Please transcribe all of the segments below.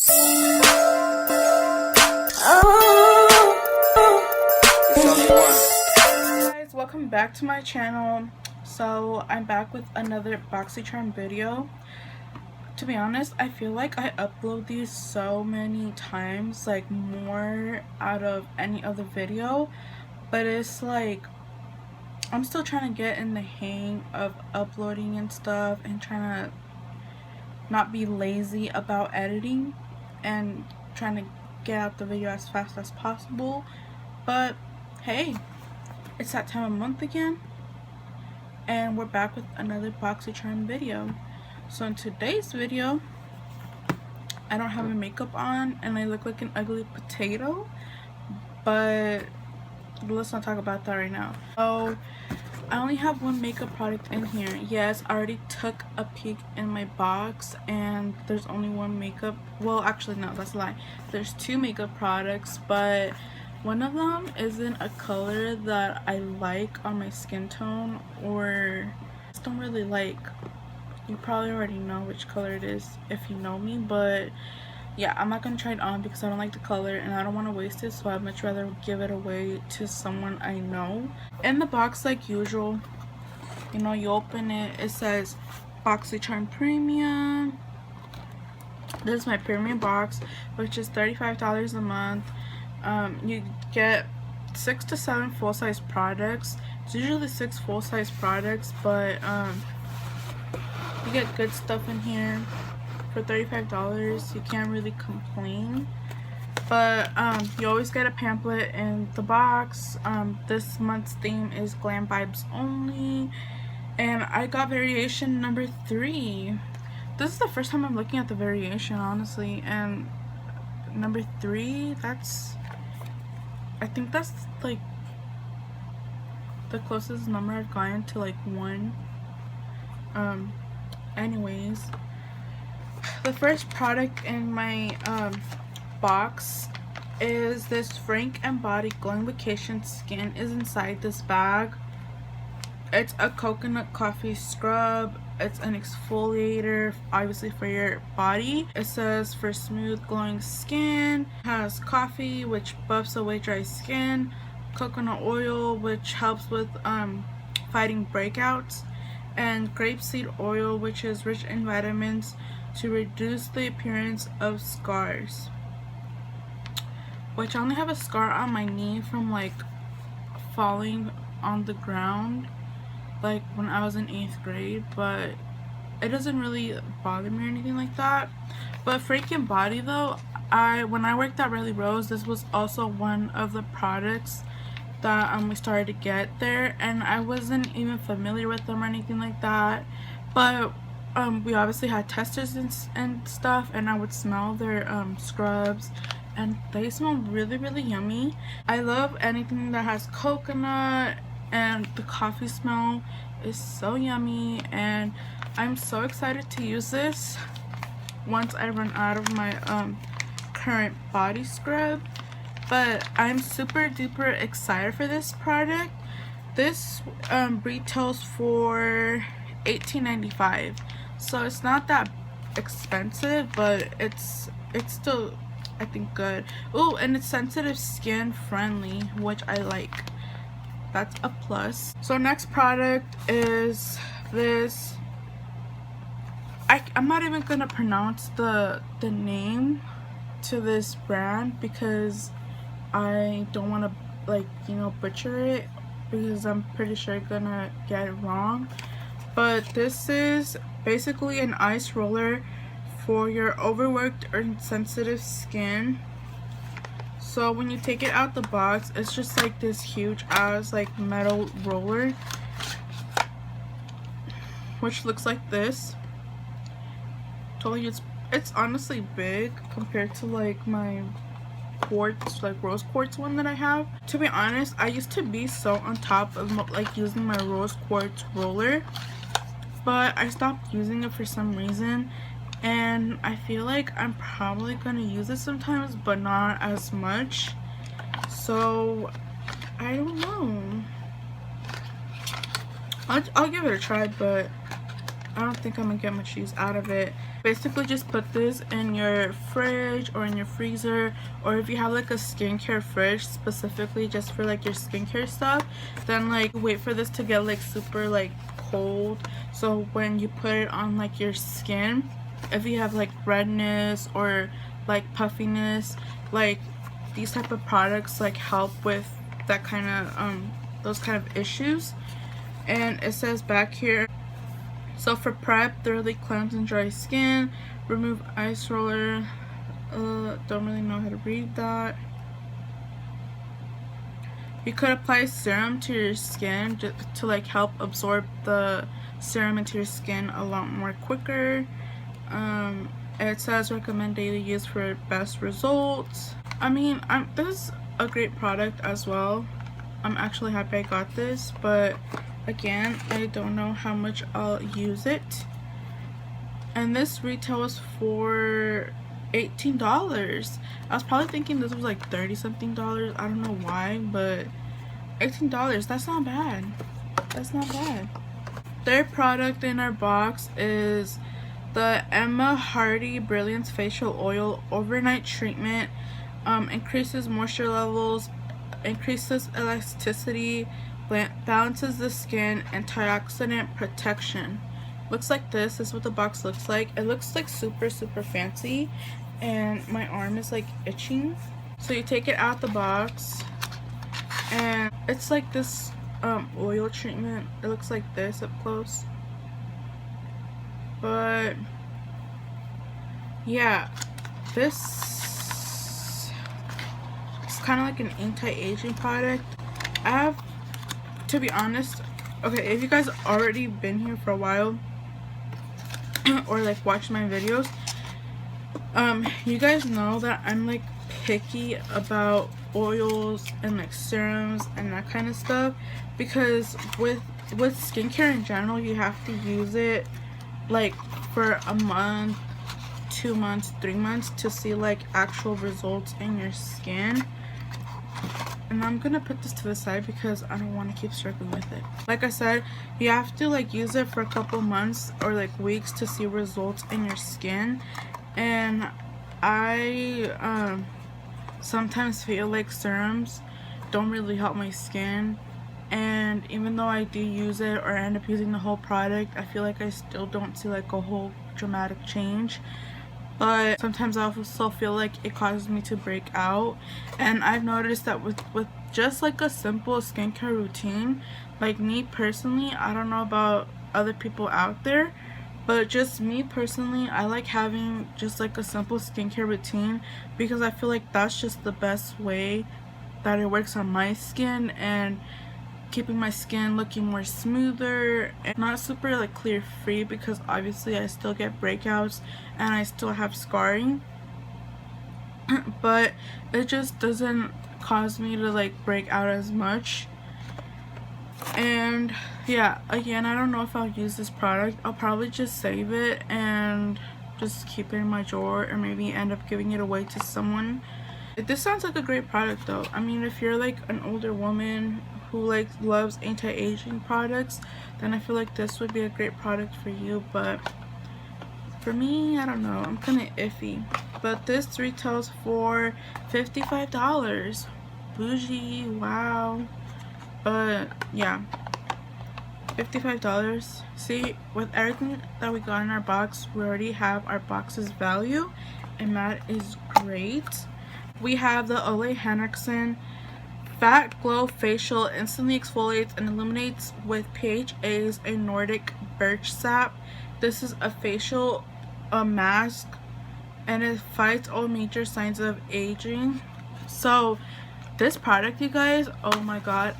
Guys, welcome back to my channel. So I'm back with another BoxyCharm video. To be honest, I feel like I upload these so many times, like more out of any other video, but it's like I'm still trying to get in the hang of uploading and stuff and trying to not be lazy about editing and trying to get out the video as fast as possible. But hey, it's that time of month again, and we're back with another BoxyCharm video. So in today's video, I don't have my makeup on and I look like an ugly potato, but let's not talk about that right now. So I only have one makeup product in here. Yes, I already took a peek in my box and there's only one makeup, well actually no, that's a lie, there's two makeup products, but one of them isn't a color that I like on my skin tone, or just don't really like. You probably already know which color it is if you know me, but yeah, I'm not gonna try it on because I don't like the color and I don't want to waste it, so I'd much rather give it away to someone I know. In the box, like usual, you know, you open it, it says BoxyCharm Premium. This is my premium box, which is $35 a month. You get 6 to 7 full-size products. It's usually 6 full-size products, but you get good stuff in here for $35. You can't really complain. But you always get a pamphlet in the box. This month's theme is Glam Vibes Only, and I got variation number 3. This is the first time I'm looking at the variation, honestly, and number 3, I think that's like the closest number I've gotten to like 1. Anyways, the first product in my box is this Frank and Body Glowing Vacation Skin is inside this bag. It's a coconut coffee scrub. It's an exfoliator, obviously for your body. It says for smooth glowing skin. It has coffee, which buffs away dry skin, coconut oil, which helps with fighting breakouts, and grapeseed oil, which is rich in vitamins to reduce the appearance of scars. Which I only have a scar on my knee from like falling on the ground like when I was in 8th grade, but it doesn't really bother me or anything like that. But Frank and Body though, when I worked at Riley Rose, this was also one of the products that we started to get there, and I wasn't even familiar with them or anything like that, but we obviously had testers and stuff, and I would smell their scrubs and they smell really, really yummy. I love anything that has coconut, and the coffee smell is so yummy, and I'm so excited to use this once I run out of my current body scrub. But I'm super duper excited for this product. This retails for $18.95, so it's not that expensive, but it's still, I think, good. Oh, and it's sensitive skin friendly, which I like. That's a plus. So next product is this. I'm not even gonna pronounce the name to this brand because I don't want to, like, you know, butcher it, because I'm pretty sure I'm gonna get it wrong. But this is basically an ice roller for your overworked or sensitive skin. So when you take it out the box, it's just like this huge ass like metal roller, which looks like this. Totally, it's honestly big compared to like my quartz, like rose quartz one that I have. To be honest, I used to be so on top of like using my rose quartz roller, but I stopped using it for some reason, and I feel like I'm probably gonna use it sometimes, but not as much. So I don't know. I'll give it a try, but I don't think I'm gonna get much use out of it. Basically just put this in your fridge or in your freezer, or if you have like a skincare fridge specifically just for like your skincare stuff, then like wait for this to get like super like cold, so when you put it on like your skin, if you have like redness or like puffiness, like these type of products like help with that kind of those kind of issues. And it says back here, so for prep, thoroughly cleanse and dry skin, remove ice roller. Don't really know how to read that. You could apply serum to your skin to like help absorb the serum into your skin a lot more quicker. It says recommend daily use for best results. I mean, this is a great product as well. I'm actually happy I got this, but again, I don't know how much I'll use it. And this retails for $18. I was probably thinking this was like 30 something dollars. I don't know why, but $18, that's not bad. That's not bad. Third product in our box is the Emma Hardy Brilliance Facial Oil Overnight Treatment. Increases moisture levels, increases elasticity, balances the skin, antioxidant protection. Looks like this is what the box looks like. It looks like super fancy, and my arm is like itching. So you take it out the box, and it's like this oil treatment. It looks like this up close, but yeah, this is kind of like an anti-aging product. I have, to be honest, okay, if you guys already been here for a while or like watched my videos, you guys know that I'm like picky about oils and like serums and that kind of stuff, because with skincare in general, you have to use it like for a month, 2 months, 3 months to see like actual results in your skin. And I'm gonna put this to the side because I don't want to keep struggling with it. Like I said, you have to like use it for a couple months or like weeks to see results in your skin. And I sometimes feel like serums don't really help my skin, and even though I do use it or end up using the whole product, I feel like I still don't see like a whole dramatic change. But sometimes I also feel like it causes me to break out, and I've noticed that with just like a simple skincare routine, like me personally, I don't know about other people out there, but just me personally, I like having just like a simple skincare routine because I feel like that's just the best way that it works on my skin, and keeping my skin looking more smoother and not super like clear free, because obviously I still get breakouts and I still have scarring, but it just doesn't cause me to like break out as much. And yeah, again, I don't know if I'll use this product. I'll probably just save it and just keep it in my drawer, or maybe end up giving it away to someone. This sounds like a great product though. I mean, if you're like an older woman who like loves anti-aging products, then I feel like this would be a great product for you. But for me, I don't know, I'm kind of iffy. But this retails for $55. Bougie, wow. But yeah, $55. See, with everything that we got in our box, we already have our box's value, and that is great. We have the Ole Henriksen Fat Glow Facial, instantly exfoliates and illuminates with PHA's a Nordic birch sap. This is a facial mask, and it fights all major signs of aging. So this product, you guys, oh my god,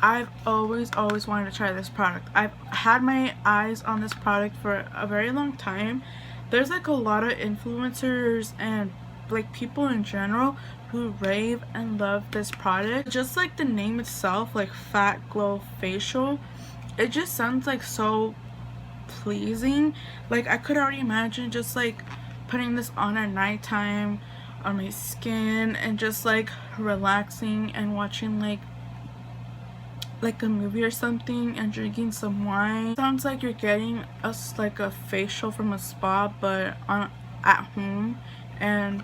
I've always wanted to try this product. I've had my eyes on this product for a very long time. There's like a lot of influencers and like people in general who rave and love this product. Just like the name itself, like Fat Glow Facial, it just sounds like so pleasing. Like I could already imagine just like putting this on at nighttime on my skin and just like relaxing and watching like like a movie or something and drinking some wine. Sounds like you're getting us like a facial from a spa, but on at home and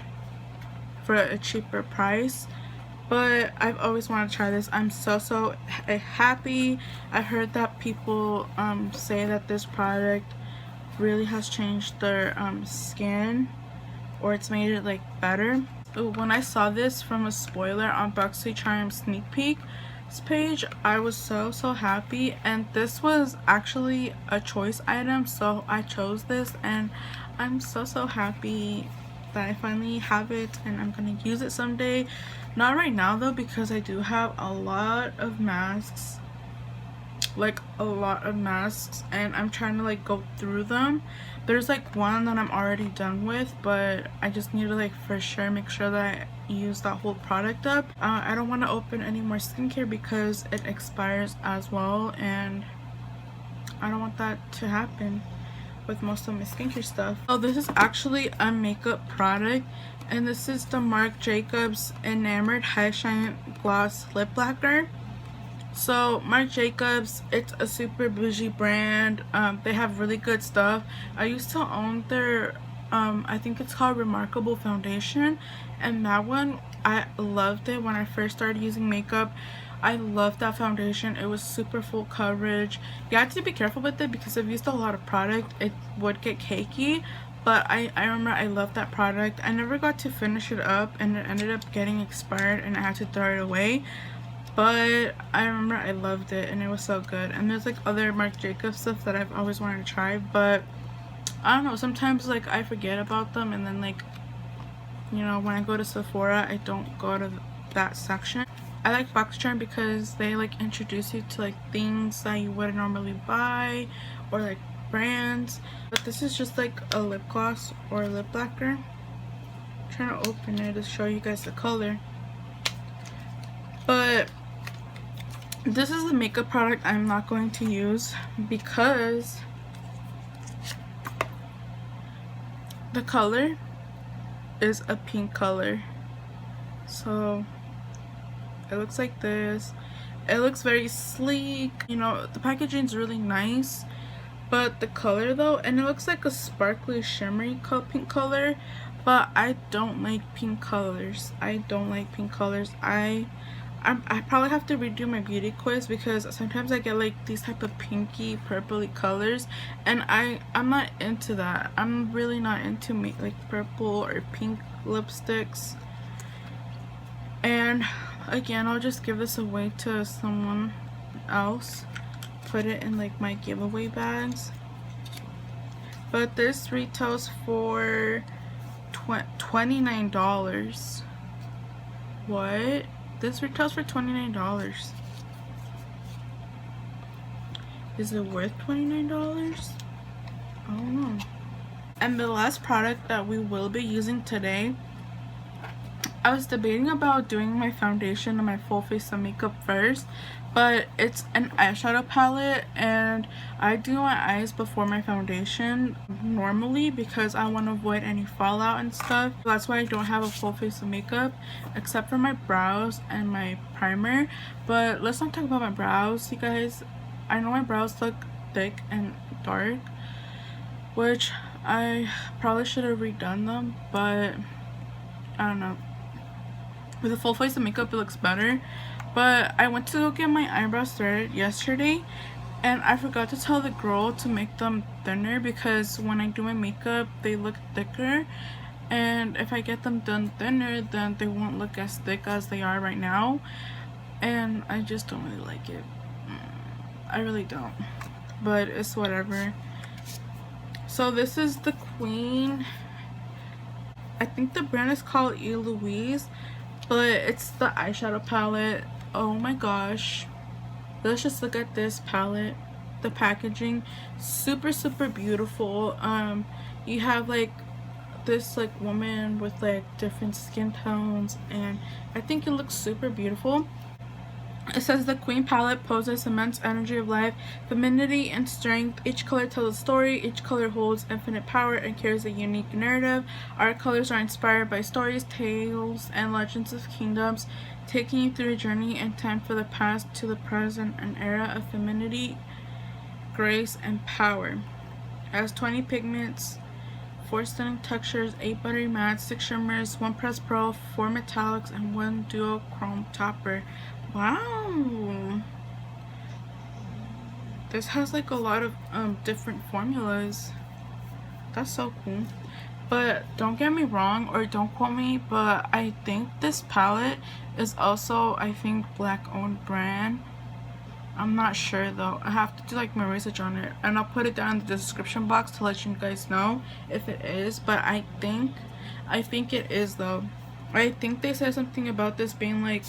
for a cheaper price. But I've always wanted to try this. I'm so happy. I heard that people say that this product really has changed their skin, or it's made it like better. When I saw this from a spoiler on BoxyCharm sneak peek page, I was so happy, and this was actually a choice item, so I chose this, and I'm so happy that I finally have it, and I'm gonna use it someday. Not right now though, because I do have a lot of masks, like a lot of masks, and I'm trying to like go through them. There's like one that I'm already done with, but I just need to like for sure make sure that I use that whole product up. I don't want to open any more skincare because it expires as well, and I don't want that to happen with most of my skincare stuff. Oh, this is actually a makeup product, and this is the Marc Jacobs Enamored High Shine Gloss Lip Lacquer. So Marc Jacobs, it's a super bougie brand. They have really good stuff. I used to own their I think it's called Remarkable Foundation, and that one I loved it when I first started using makeup. I loved that foundation. It was super full coverage. You have to be careful with it because I've used a lot of product, it would get cakey, but I remember I loved that product. I never got to finish it up, and it ended up getting expired and I had to throw it away. But I remember I loved it and it was so good. And there's like other Marc Jacobs stuff that I've always wanted to try, but I don't know, sometimes like I forget about them, and then like, you know, when I go to Sephora I don't go to that section. I like BoxyCharm because they like introduce you to like things that you wouldn't normally buy, or like brands. But this is just like a lip gloss or a lip lacquer. I'm trying to open it to show you guys the color. But this is a makeup product I'm not going to use because the color is a pink color. So it looks like this. It looks very sleek. You know, the packaging is really nice, but the color though, and it looks like a sparkly shimmery pink color, but I don't like pink colors. I don't like pink colors. I probably have to redo my beauty quiz because sometimes I get like these type of pinky purpley colors, and I'm not into that. I'm really not into like purple or pink lipsticks. And again, I'll just give this away to someone else, put it in like my giveaway bags. But this retails for $29. What? This retails for $29. Is it worth $29? I don't know. And the last product that we will be using today, I was debating about doing my foundation and my full face of makeup first, but it's an eyeshadow palette, and I do my eyes before my foundation normally because I want to avoid any fallout and stuff. That's why I don't have a full face of makeup except for my brows and my primer. But let's not talk about my brows, you guys. I know my brows look thick and dark, which I probably should have redone them, but I don't know. With a full face of makeup it looks better. But I went to go get my eyebrows threaded yesterday, and I forgot to tell the girl to make them thinner because when I do my makeup they look thicker, and if I get them done thinner then they won't look as thick as they are right now, and I just don't really like it. I really don't, but it's whatever. So this is the Queen. I think the brand is called Eloise, but it's the eyeshadow palette. Oh my gosh, let's just look at this palette. The packaging, super beautiful. You have like this like woman with like different skin tones, and I think it looks super beautiful. It says the Queen palette poses immense energy of life, femininity, and strength. Each color tells a story. Each color holds infinite power and carries a unique narrative. Our colors are inspired by stories, tales, and legends of kingdoms, taking you through a journey in time from the past to the present, an era of femininity, grace, and power. It has 20 pigments, 4 stunning textures, 8 buttery mattes, 6 shimmers, 1 pressed pearl, 4 metallics, and 1 duochrome topper. Wow, this has like a lot of different formulas. That's so cool. But don't get me wrong, or don't quote me, but I think this palette is also, I think, black owned brand. I'm not sure though. I have to do like my research on it, and I'll put it down in the description box to let you guys know if it is. But I think it is though. I think they said something about this being like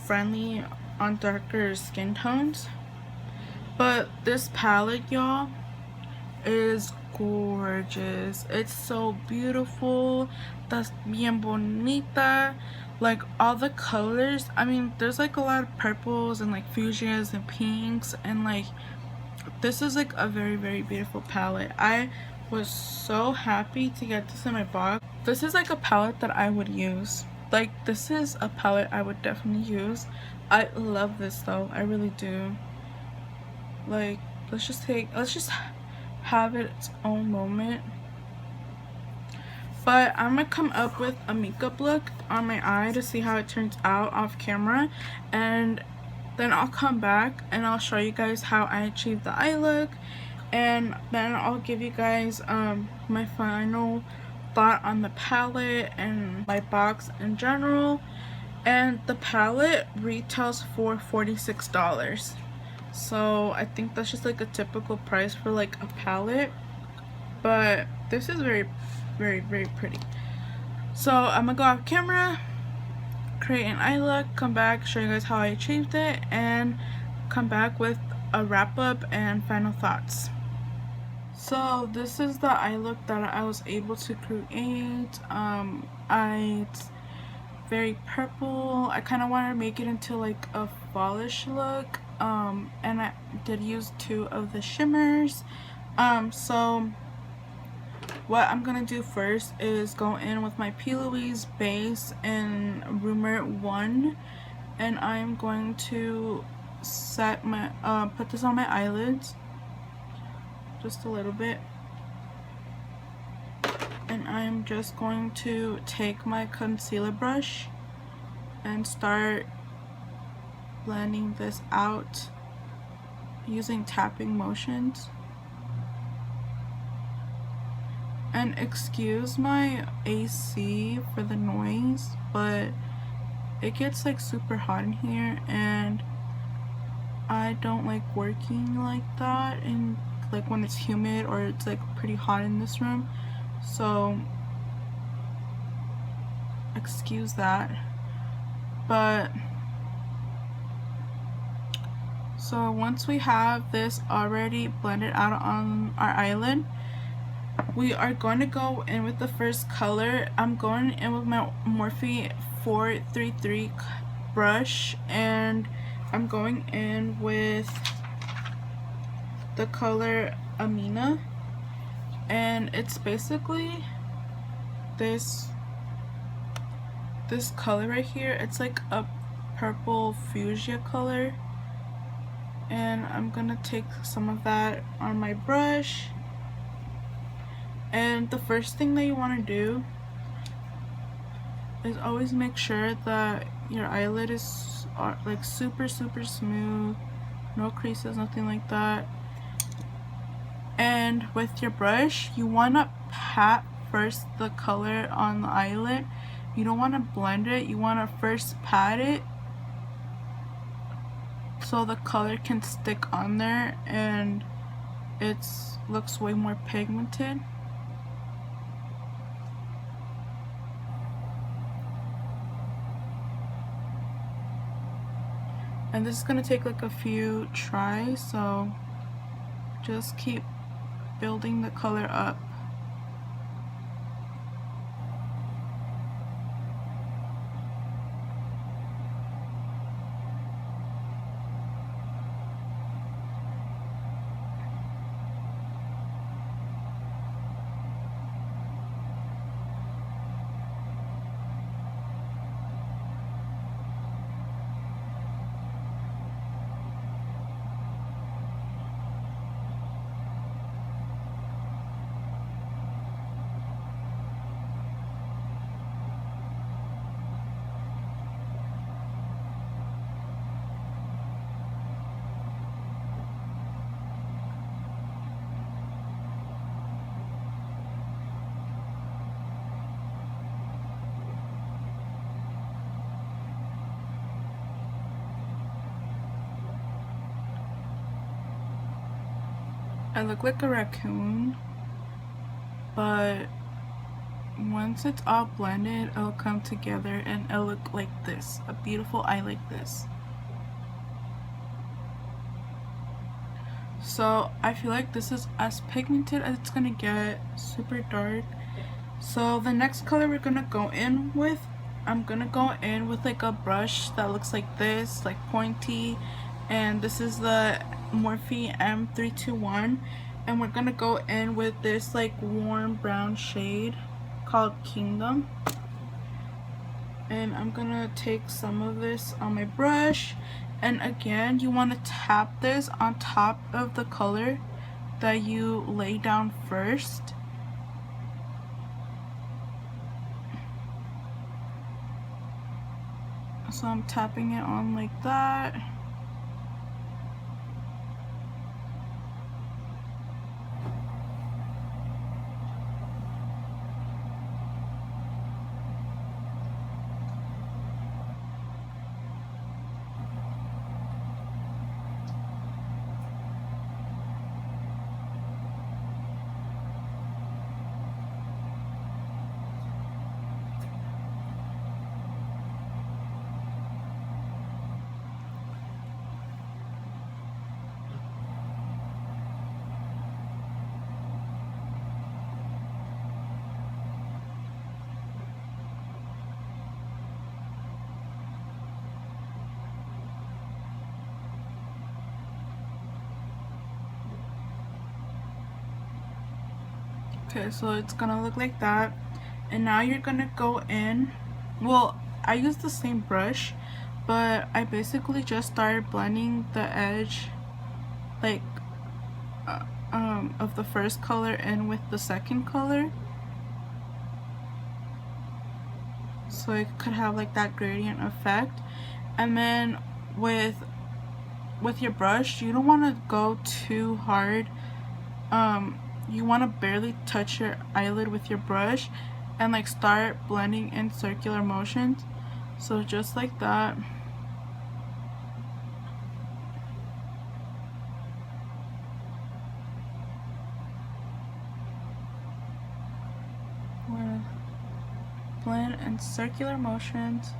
friendly on darker skin tones. But this palette, y'all, is gorgeous. It's so beautiful. That's bien bonita. Like all the colors, I mean, there's like a lot of purples and like fuchsias and pinks, and like this is like a very, very beautiful palette. I was so happy to get this in my box. This is like a palette that I would use. Like, this is a palette I would definitely use. I love this though, I really do. Like, let's just have it its own moment. But I'm gonna come up with a makeup look on my eye to see how it turns out off camera, and then I'll come back and I'll show you guys how I achieved the eye look, and then I'll give you guys my final thought on the palette and my box in general. And the palette retails for $46, so I think that's just like a typical price for like a palette, but this is very, very, very pretty. So I'm gonna go off camera, create an eye look, come back, show you guys how I achieved it, and come back with a wrap up and final thoughts. So this is the eye look that I was able to create. It's very purple. I kind of wanted to make it into like a fallish look, and I did use 2 of the shimmers. So what I'm gonna do first is go in with my Eloise base in Rumor 1, and I'm going to set my put this on my eyelids just a little bit, and I'm just going to take my concealer brush and start blending this out using tapping motions. And excuse my AC for the noise, but it gets like super hot in here, and I don't like working like that, and like when it's humid or it's like pretty hot in this room, so excuse that. But so once we have this already blended out on our eyelid, we are going to go in with the first color. I'm going in with my Morphe 433 brush, and I'm going in with the color Amina, and it's basically this color right here. It's like a purple fuchsia color, and I'm gonna take some of that on my brush. And the first thing that you want to do is always make sure that your eyelid is like super smooth, no creases, nothing like that. And with your brush, you want to pat first the color on the eyelid. You don't want to blend it, you want to first pat it so the color can stick on there and it looks way more pigmented. And this is going to take like a few tries, so just keep building the color up. I look like a raccoon, but once it's all blended, it'll come together and it'll look like this, a beautiful eye like this. So I feel like this is as pigmented as it's gonna get, super dark. So the next color we're gonna go in with, I'm gonna go in with like a brush that looks like this, like pointy, and this is the Morphe M321, and we're gonna go in with this like warm brown shade called Kingdom. And I'm gonna take some of this on my brush, and again you want to tap this on top of the color that you lay down first. So I'm tapping it on like that. Okay, so it's gonna look like that. And now you're gonna go in, well, I use the same brush, but I basically just started blending the edge like of the first color in with the second color, so it could have like that gradient effect. And then with your brush, you don't want to go too hard. You want to barely touch your eyelid with your brush and like start blending in circular motions. So just like that. I'm gonna blend in circular motions.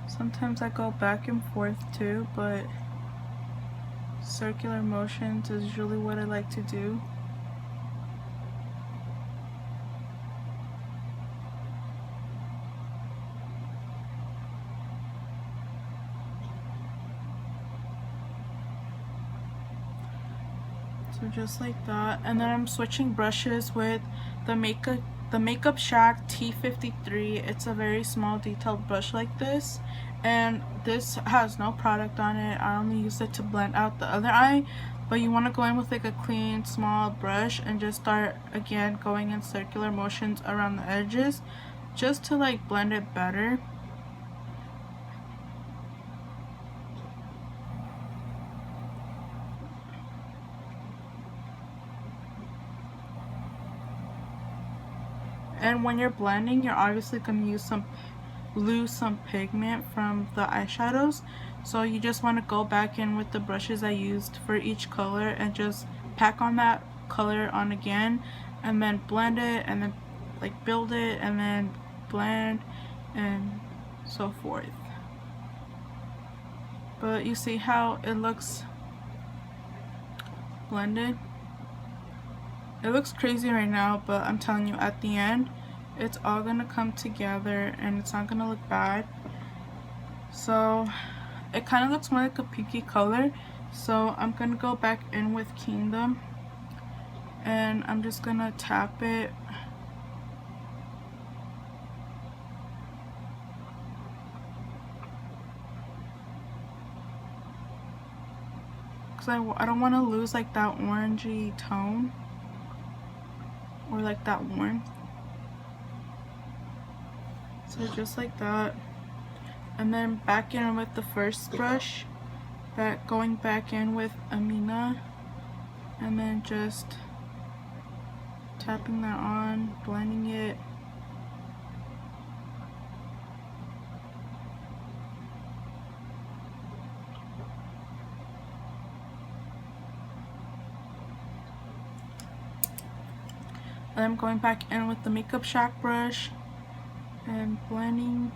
Sometimes I go back and forth too, but circular motions is usually what I like to do. So just like that. And then I'm switching brushes with the Makeup Shack T53. It's a very small detailed brush like this, and this has no product on it. I only use it to blend out the other eye, but you want to go in with like a clean small brush and just start again going in circular motions around the edges just to like blend it better. And when you're blending, you're obviously going to lose some pigment from the eyeshadows, so you just want to go back in with the brushes I used for each color and just pack on that color on again, and then blend it, and then like build it, and then blend, and so forth. But you see how it looks blended? It looks crazy right now, but I'm telling you, at the end it's all gonna come together and it's not gonna look bad. So it kind of looks more like a pinky color, so I'm gonna go back in with Kingdom and I'm just gonna tap it. Because I don't want to lose like that orangey tone, or like that warmth. So just like that, and then back in with the first brush going back in with Amina, and then just tapping that on, blending it. And I'm going back in with the Makeup Shack brush and blending.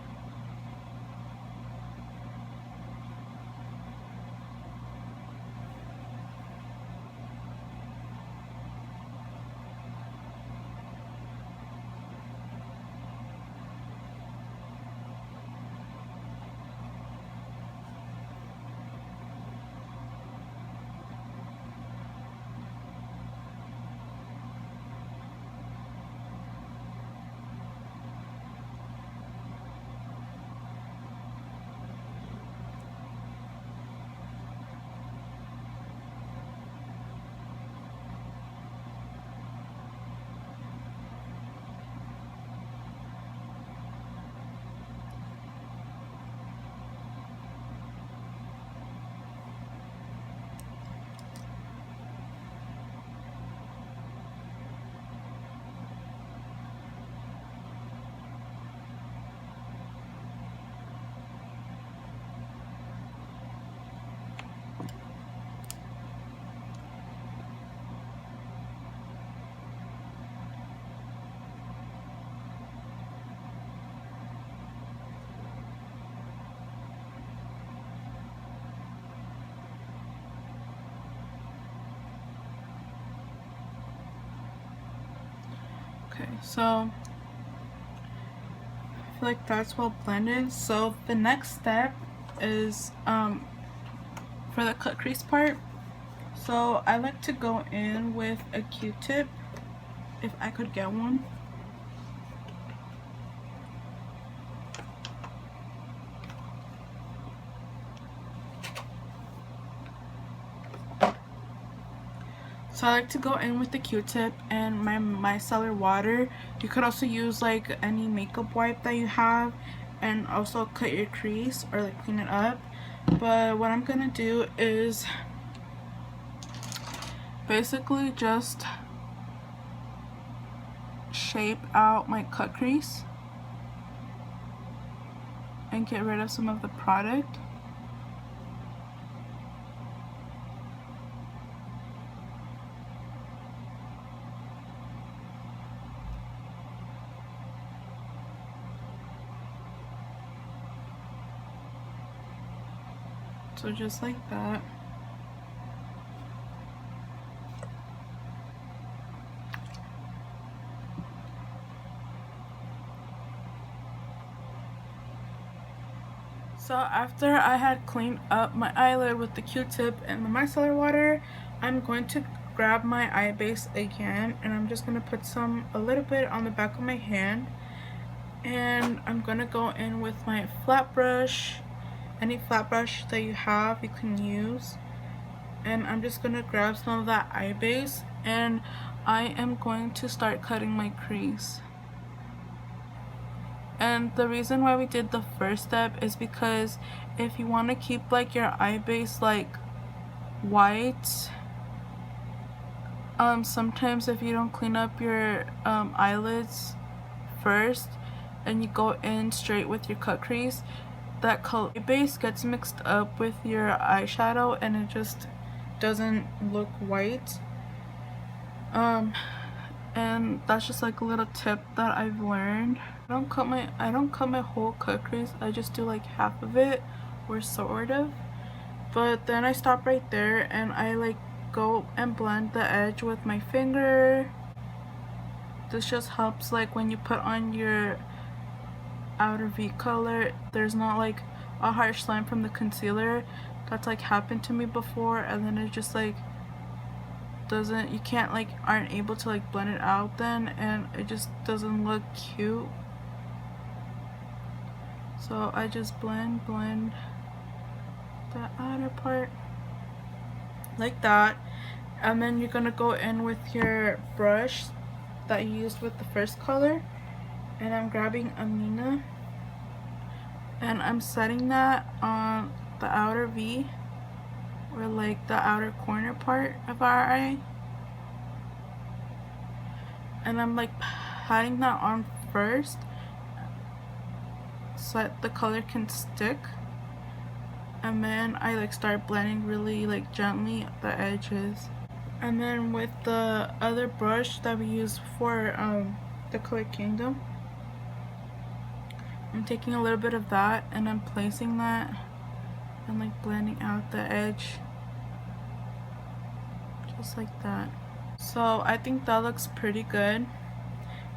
Okay, so I feel like that's well blended. So the next step is for the cut crease part. So I like to go in with a Q-tip if I could get one. So I like to go in with the Q-tip and my micellar water. You could also use like any makeup wipe that you have and also cut your crease or like clean it up. But what I'm gonna do is basically just shape out my cut crease and get rid of some of the product. So just like that. So after I had cleaned up my eyelid with the Q-tip and the micellar water, I'm going to grab my eye base again and I'm just going to put a little bit on the back of my hand, and I'm going to go in with my flat brush. Any flat brush that you have you can use, and I'm just going to grab some of that eye base and I am going to start cutting my crease. And the reason why we did the first step is because if you want to keep like your eye base like white, sometimes if you don't clean up your eyelids first and you go in straight with your cut crease, that color base gets mixed up with your eyeshadow and it just doesn't look white. And that's just like a little tip that I've learned. I don't cut my whole cut crease. I just do like half of it, or sort of. But then I stop right there and I like go and blend the edge with my finger. This just helps like when you put on your outer V color, there's not like a harsh line from the concealer. That's like happened to me before, and then it just like doesn't, you can't like, aren't able to like blend it out then, and it just doesn't look cute. So I just blend the outer part like that, and then you're gonna go in with your brush that you used with the first color, and I'm grabbing Amina and I'm setting that on the outer V or like the outer corner part of our eye. And I'm like patting that on first so that the color can stick. And then I like start blending really like gently the edges. And then with the other brush that we use for the color Kingdom, I'm taking a little bit of that and I'm placing that and like blending out the edge just like that. So I think that looks pretty good.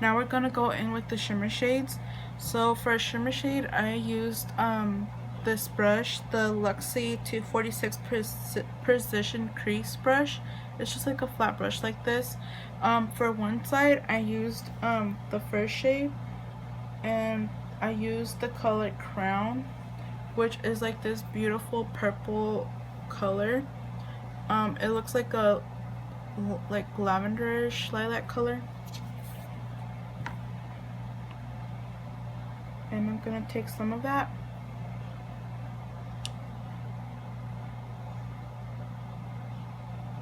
Now we're gonna go in with the shimmer shades. So for a shimmer shade, I used this brush, the Luxie 246 Precision Crease brush. It's just like a flat brush like this. For one side, I used the first shade, and I used the color Crown, which is like this beautiful purple color. It looks like a lavenderish lilac color. And I'm gonna take some of that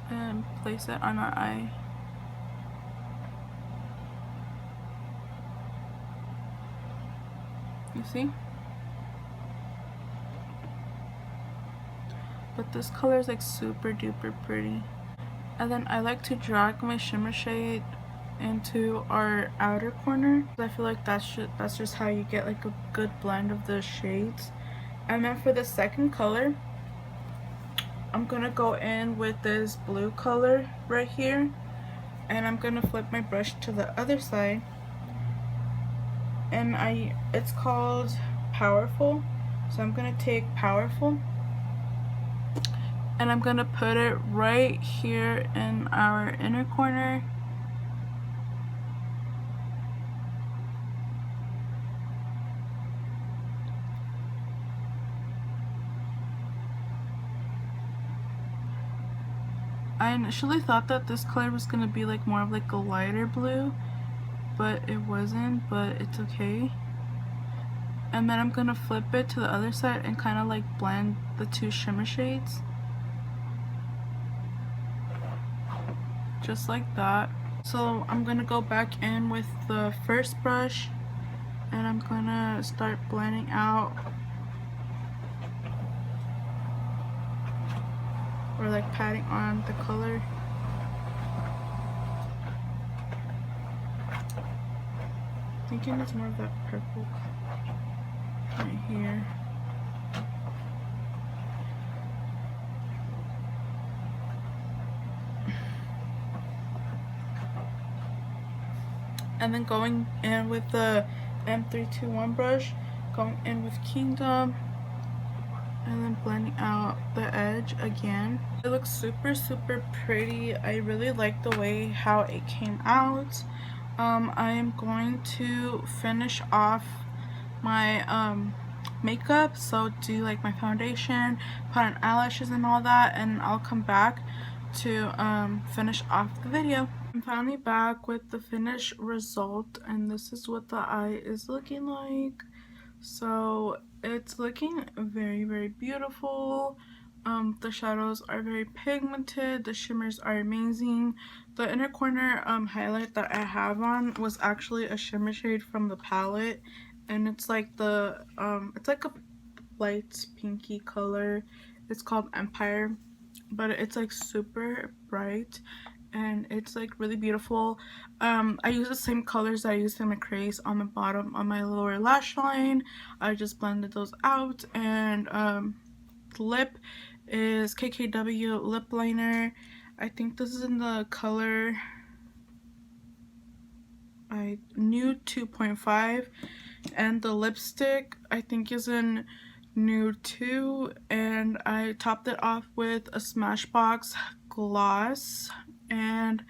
and place it on our eye. You see? But this color is like super duper pretty. And then I like to drag my shimmer shade into our outer corner. I feel like that's just how you get like a good blend of the shades. And then for the second color, I'm gonna go in with this blue color right here, and I'm gonna flip my brush to the other side, and it's called Powerful. So I'm gonna take Powerful and I'm gonna put it right here in our inner corner. I initially thought that this color was gonna be like more of like a lighter blue, but it wasn't, but it's okay. And then I'm gonna flip it to the other side and kind of like blend the two shimmer shades. Just like that. So I'm gonna go back in with the first brush and I'm gonna start blending out, or like patting on the color. Thinking it's more of that purple right here. And then going in with the M321 brush, going in with Kingdom, and then blending out the edge again. It looks super super pretty. I really like the way how it came out. I am going to finish off my makeup, so do like my foundation, put on eyelashes and all that, and I'll come back to finish off the video. I'm finally back with the finished result, and this is what the eye is looking like. So it's looking very very beautiful. The shadows are very pigmented, the shimmers are amazing. The inner corner highlight that I have on was actually a shimmer shade from the palette, and it's like the it's like a light pinky color. It's called Empire, but it's like super bright and it's like really beautiful. I use the same colors that I used in my crease on the bottom of my lower lash line. I just blended those out. And the lip is KKW lip liner. I think this is in the color Nude 2.5, and the lipstick I think is in Nude 2, and I topped it off with a Smashbox gloss, and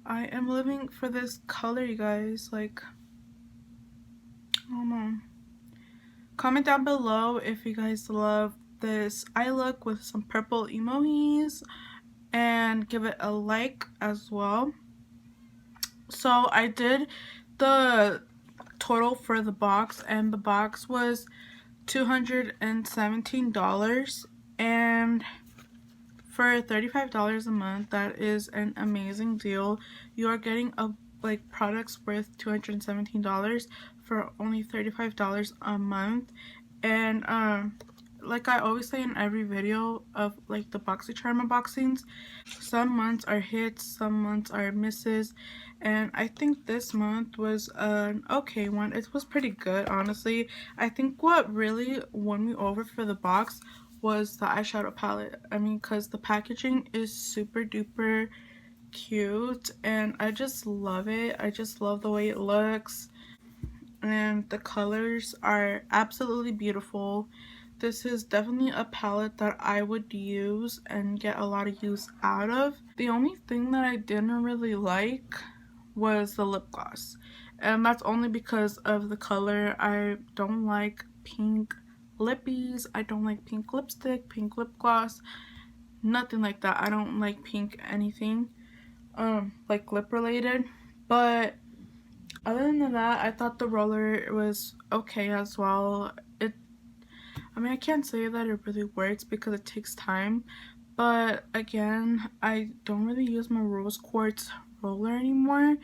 I am living for this color, you guys. Like, I don't know. Comment down below if you guys love this eye look with some purple emojis, and give it a like as well. So I did the total for the box, and the box was $217, and For $35 a month, that is an amazing deal. You are getting a like products worth $217 for only $35 a month. And like I always say in every video of like the BoxyCharm unboxings, some months are hits, some months are misses, and I think this month was an okay one. It was pretty good, honestly. I think what really won me over for the box was the eyeshadow palette. I mean, because the packaging is super duper cute and I just love it. I just love the way it looks, and the colors are absolutely beautiful. This is definitely a palette that I would use and get a lot of use out of. The only thing that I didn't really like was the lip gloss, and that's only because of the color. I don't like pink lippies, I don't like pink lipstick, pink lip gloss, nothing like that. I don't like pink anything like lip related. But other than that, I thought the roller was okay as well. I mean, I can't say that it really works because it takes time, but again, I don't really use my rose quartz roller anymore,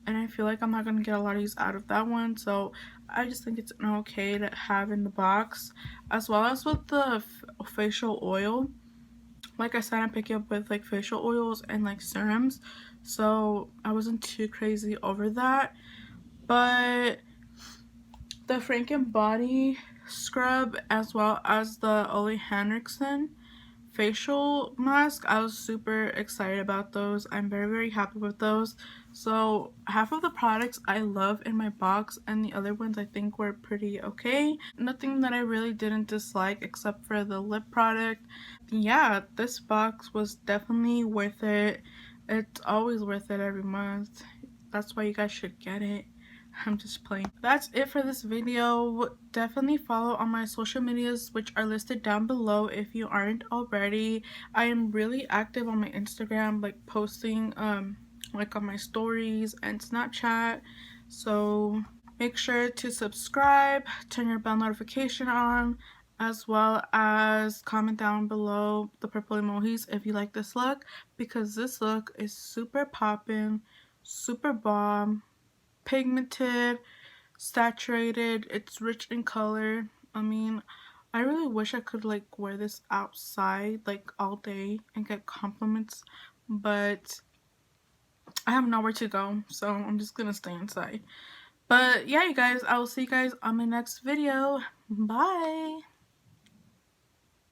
and I feel like I'm not gonna get a lot of use out of that one, so I just think it's okay to have in the box. As well as with the facial oil, like I said, I'm picking up with like facial oils and like serums, so I wasn't too crazy over that. But the Franken body scrub as well as the Ole Henriksen facial mask, I was super excited about those. I'm very happy with those. So half of the products I love in my box and the other ones I think were pretty okay. Nothing that I really didn't dislike except for the lip product. Yeah, this box was definitely worth it. It's always worth it every month. That's why you guys should get it. I'm just playing. That's it for this video. Definitely follow on my social medias, which are listed down below if you aren't already. I am really active on my Instagram, like posting like on my stories and Snapchat. So make sure to subscribe, turn your bell notification on, as well as comment down below the purple emojis if you like this look, because this look is super poppin', super bomb, pigmented, saturated, it's rich in color. I mean, I really wish I could like wear this outside like all day and get compliments, but I have nowhere to go, so I'm just gonna stay inside. But yeah, you guys, I will see you guys on my next video. Bye.